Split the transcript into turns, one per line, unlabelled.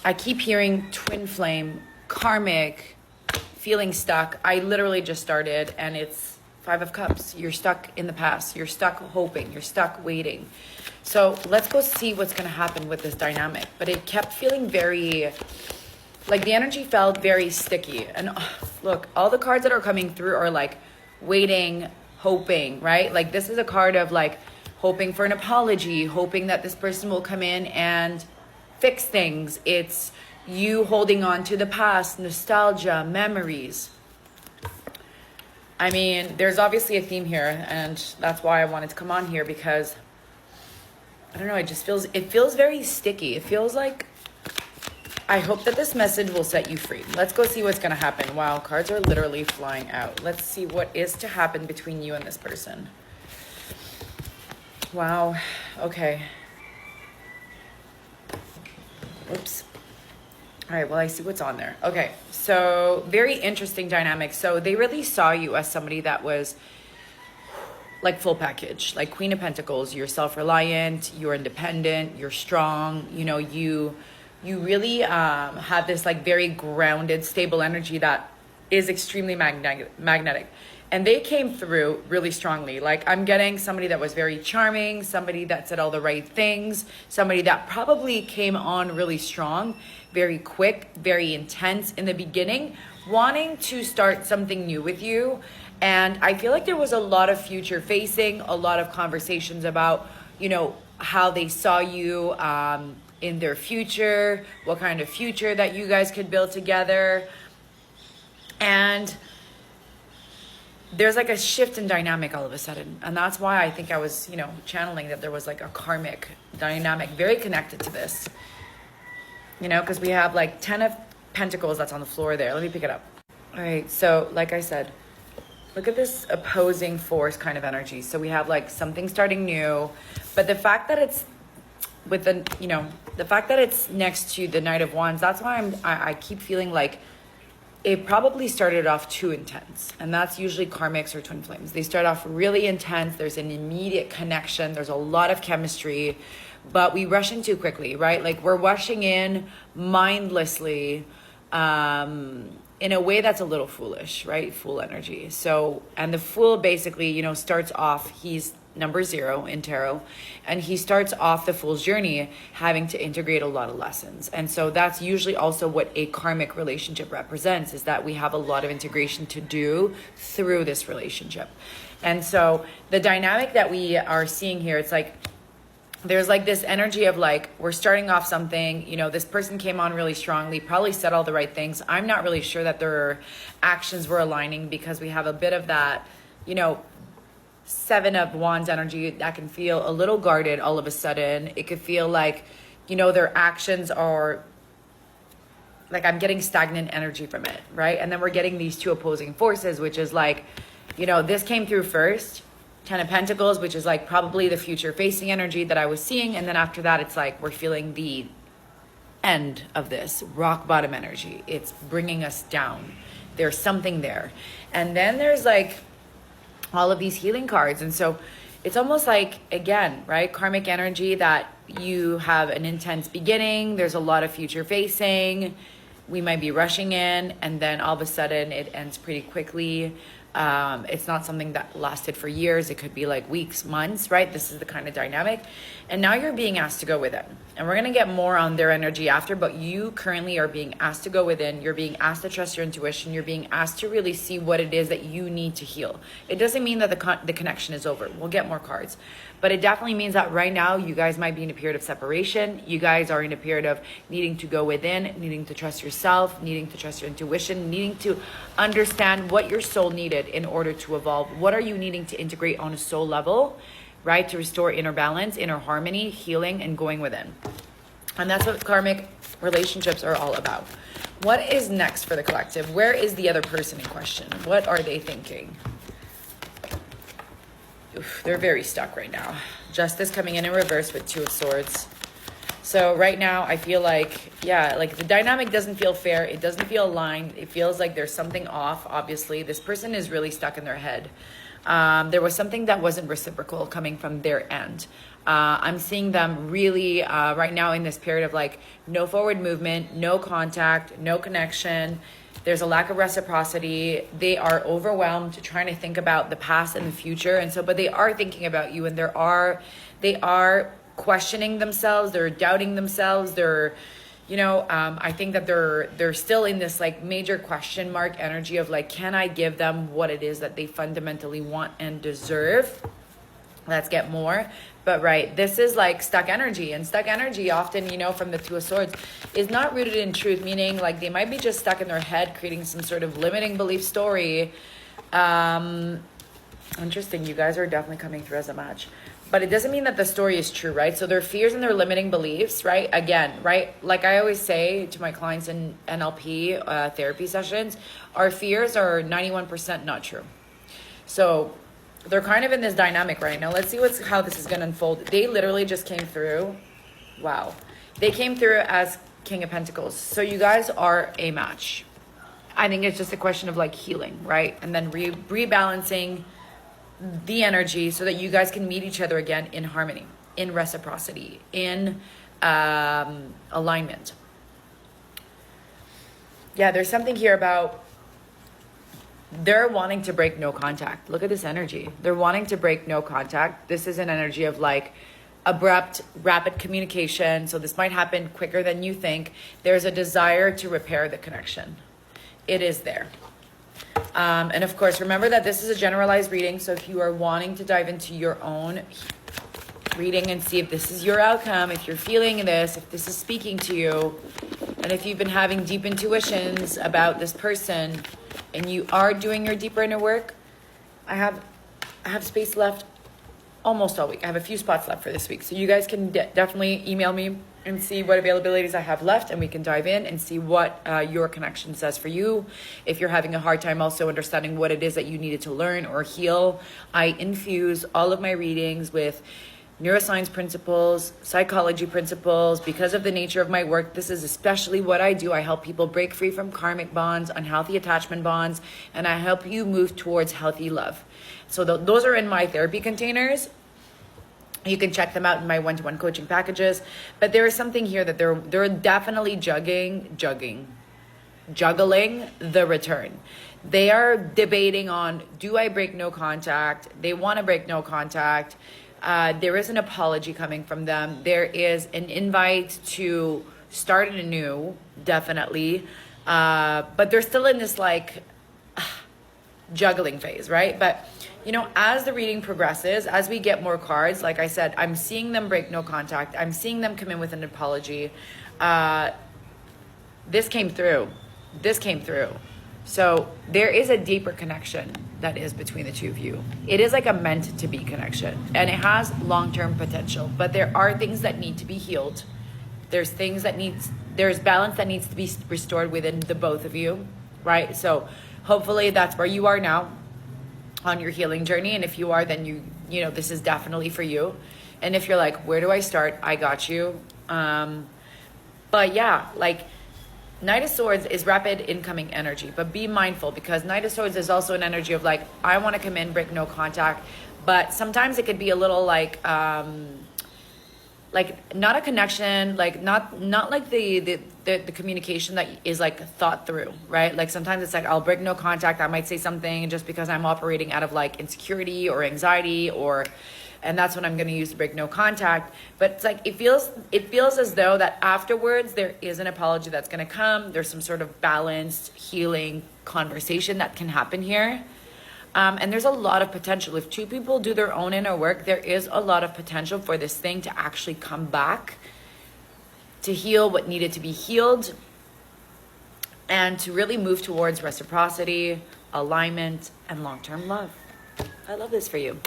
I keep hearing twin flame, karmic, feeling stuck. I literally just started and it's 5 of Cups. You're stuck in the past. You're stuck hoping. You're stuck waiting. So let's go see what's going to happen with this dynamic. But it kept feeling very, like the energy felt very sticky. And look, all the cards that are coming through are like waiting, hoping, right? Like this is a card of like hoping for an apology, hoping that this person will come in and fix things. It's you holding on to the past, nostalgia, memories. I mean, there's obviously a theme here, and that's why I wanted to come on here, because I don't know, it feels very sticky. It feels like I hope that this message will set you free. Let's go see what's going to happen. Wow, cards are literally flying out. Let's see what is to happen between you and this person. Wow. Okay. Oops. All right, well, I see what's on there. Okay, so very interesting dynamic. So they really saw you as somebody that was like full package, like Queen of Pentacles. You're self-reliant, you're independent, you're strong. You know, you really have this like very grounded, stable energy that is extremely magnetic. And they came through really strongly. Like I'm getting somebody that was very charming, somebody that said all the right things, somebody that probably came on really strong, very quick, very intense in the beginning, wanting to start something new with you. And I feel like there was a lot of future facing, a lot of conversations about, you know, how they saw you in their future, what kind of future that you guys could build together. And there's like a shift in dynamic all of a sudden. And that's why I think I was, you know, channeling that there was like a karmic dynamic very connected to this. You know, because we have like 10 of Pentacles that's on the floor there. Let me pick it up. All right, so like I said, look at this opposing force kind of energy. So we have like something starting new, but the fact that it's with the, you know, the fact that it's next to the Knight of Wands, that's why I keep feeling like it probably started off too intense. And that's usually karmics or twin flames. They start off really intense. There's an immediate connection. There's a lot of chemistry, but we rush in too quickly, right? Like we're rushing in mindlessly in a way that's a little foolish, right? Fool energy. So, and the Fool basically, you know, starts off, he's number 0 in tarot, and he starts off the Fool's journey having to integrate a lot of lessons. And so that's usually also what a karmic relationship represents, is that we have a lot of integration to do through this relationship. And so the dynamic that we are seeing here, it's like there's like this energy of like, we're starting off something, you know, this person came on really strongly, probably said all the right things. I'm not really sure that their actions were aligning, because we have a bit of that, you know, 7 of Wands energy that can feel a little guarded all of a sudden. It could feel like, you know, their actions are like, I'm getting stagnant energy from it, right? And then we're getting these two opposing forces, which is like, you know, this came through first, 10 of Pentacles, which is like probably the future facing energy that I was seeing. And then after that, it's like, we're feeling the end of this rock bottom energy. It's bringing us down. There's something there. And then there's like all of these healing cards. And so it's almost like, again, right, karmic energy that you have an intense beginning. There's a lot of future facing. We might be rushing in, and then all of a sudden it ends pretty quickly. It's not something that lasted for years. It could be like weeks, months, right? This is the kind of dynamic. And now you're being asked to go within. And we're going to get more on their energy after, but you currently are being asked to go within. You're being asked to trust your intuition. You're being asked to really see what it is that you need to heal. It doesn't mean that the connection is over. We'll get more cards. But it definitely means that right now you guys might be in a period of separation. You guys are in a period of needing to go within, needing to trust yourself, needing to trust your intuition, needing to understand what your soul needed in order to evolve. What are you needing to integrate on a soul level, right? To restore inner balance, inner harmony, healing, and going within. And that's what karmic relationships are all about. What is next for the collective? Where is the other person in question? What are they thinking? Oof, they're very stuck right now. Justice coming in reverse with 2 of Swords. So right now I feel like, yeah, like the dynamic doesn't feel fair. It doesn't feel aligned. It feels like there's something off. Obviously, this person is really stuck in their head. There was something that wasn't reciprocal coming from their end. I'm seeing them really right now in this period of like no forward movement, no contact, no connection. There's a lack of reciprocity. They are overwhelmed trying to think about the past and the future. And so, but they are thinking about you, and they are questioning themselves. They're doubting themselves. They're, I think that they're still in this like major question mark energy of like, can I give them what it is that they fundamentally want and deserve? Let's get more. But right, this is like stuck energy, and stuck energy often, from the Two of Swords, is not rooted in truth, meaning like they might be just stuck in their head creating some sort of limiting belief story. Interesting, you guys are definitely coming through as a match. But it doesn't mean that the story is true, right? So their fears and their limiting beliefs, right? Again, right? Like I always say to my clients in NLP therapy sessions, our fears are 91% not true. So they're kind of in this dynamic right now. Let's see how this is going to unfold. They literally just came through. Wow. They came through as King of Pentacles. So you guys are a match. I think it's just a question of like healing, right? And then rebalancing the energy so that you guys can meet each other again in harmony, in reciprocity, in alignment. Yeah, there's something here about they're wanting to break no contact. Look at this energy. They're wanting to break no contact. This is an energy of like abrupt, rapid communication. So this might happen quicker than you think. There's a desire to repair the connection. It is there. And of course, remember that this is a generalized reading. So if you are wanting to dive into your own reading and see if this is your outcome, if you're feeling this, if this is speaking to you, and if you've been having deep intuitions about this person, and you are doing your deeper inner work, I have space left almost all week. I have a few spots left for this week. So you guys can definitely email me and see what availabilities I have left, and we can dive in and see what your connection says for you. If you're having a hard time also understanding what it is that you needed to learn or heal, I infuse all of my readings with neuroscience principles, psychology principles. Because of the nature of my work, this is especially what I do. I help people break free from karmic bonds, unhealthy attachment bonds, and I help you move towards healthy love. So those are in my therapy containers. You can check them out in my one-to-one coaching packages. But there is something here that they're definitely juggling the return. They are debating on, do I break no contact? They want to break no contact. There is an apology coming from them. There is an invite to start anew, definitely. But they're still in this like juggling phase, right? But, as the reading progresses, as we get more cards, like I said, I'm seeing them break no contact. I'm seeing them come in with an apology. This came through. So there is a deeper connection that is between the two of you. It is like a meant to be connection, and it has long-term potential, but there are things that need to be healed. There's balance that needs to be restored within the both of you, right? So hopefully that's where you are now on your healing journey. And if you are, then you this is definitely for you. And if you're like, where do I start? I got you. But yeah, like Knight of Swords is rapid incoming energy, but be mindful, because Knight of Swords is also an energy of like, I want to come in, break no contact, but sometimes it could be a little like not a connection, like not like the communication that is like thought through, right? Like sometimes it's like, I'll break no contact. I might say something just because I'm operating out of like insecurity or anxiety, and that's when I'm going to use break no contact. But it's like, it feels as though that afterwards there is an apology that's going to come. There's some sort of balanced healing conversation that can happen here. And there's a lot of potential. If two people do their own inner work, there is a lot of potential for this thing to actually come back, to heal what needed to be healed, and to really move towards reciprocity, alignment, and long-term love. I love this for you.